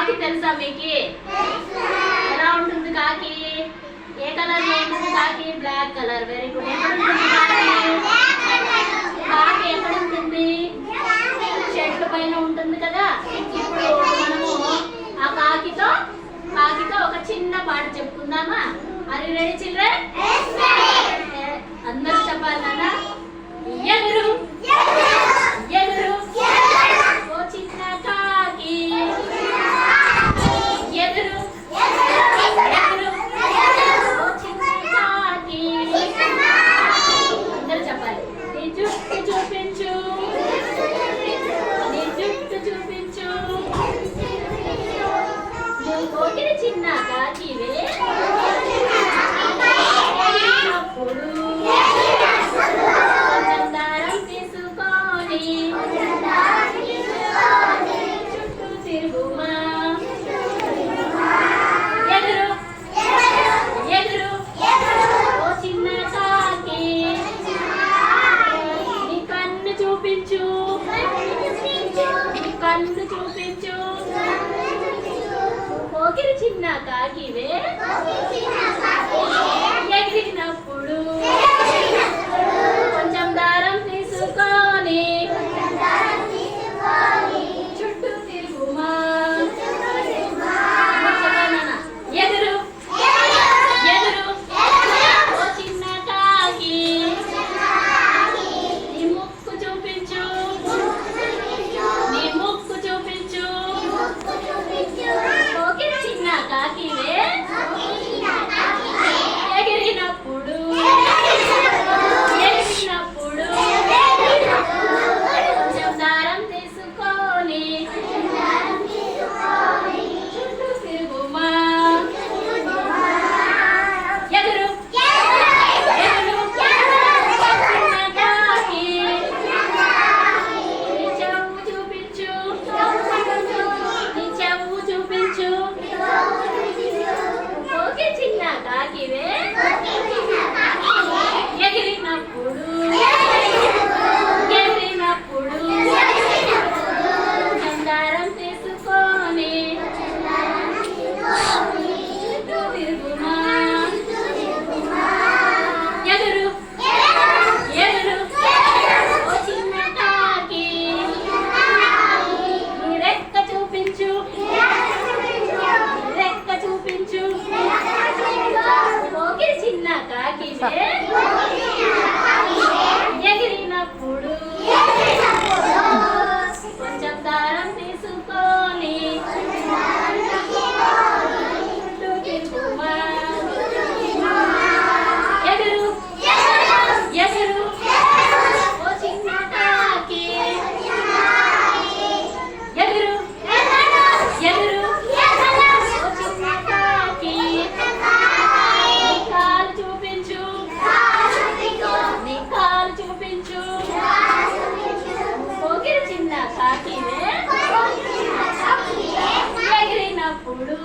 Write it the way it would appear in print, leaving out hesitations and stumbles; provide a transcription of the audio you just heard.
కాకి తెలుసా మీకు? ఎలా ఉంటుంది కాకి? ఏ కలర్ లో ఉంటుంది కాకి? Black colour. Very good. ఎక్కడ ఉంటుంది కాకి? ఎక్కడ ఉంటుంది? చెట్ల పైన ఉంటుంది కదా. ఇప్పుడు మనము ఆ కాకితో ఒక చిన్న పాట చెప్పుకుందామా? Are you ready children? అందరూ చెప్పాలి నాన్న. ఎగురు ఎగురు ఓ చిన్న కాకి, ఎగురు ఎగురు ఓ చిన్న కాకి. అందరూ చెప్పాలి. నీ జుట్టు చూపించు, నీ జుట్టు చూపించు. నువ్వు కోకిల చిన్న కాకివే. కన్ను చూపించు. కోకిల చిన్న కాకివే. ఎగిరినప్పుడు కొంచెం దారం తీసుకొని చుట్టూ తిరుగుమా. ఎగురు ఎగురు ఓ చిన్న కాకి. నీ ముక్కు చూపించు, నీ ముక్కు చూపించు. కోకిల చిన్న కాకివే. ఎగిరినప్పుడు ఎగిరినప్పుడు కొంచెం దారం తీసుకొని చుట్టూ తిరుగుమా. ఎగురు ఎగురు చిన్న కాకి. నీ చెవు చూపించు, నీ చెవు చూపించు. కోకిల చిన్న కాకివే. ఎగిరినప్పుడు ఎగిరినప్పుడు చందారం తీసుకొని చుట్టూ తిరుగుమా. ఎగురు ఎగురు ఓ చిన్న కాకి. నీ రెక్క చూపించు, నీ రెక్క చూపించు. కోకిల చిన్న కాకివే. ఎగిరినప్పుడు కొంచెం దారం తీసుకొని చుట్టూ తిరుగుమా. ఎగురు ఎగురు ఓ చిన్న కాకి. ఎగురు ఎగురు ఓ చిన్న కాకి. నీ కాలు చూపించు, నీ కాలు చూపించు. కోకిల చిన్న కాకివే. ఎగిరినప్పుడు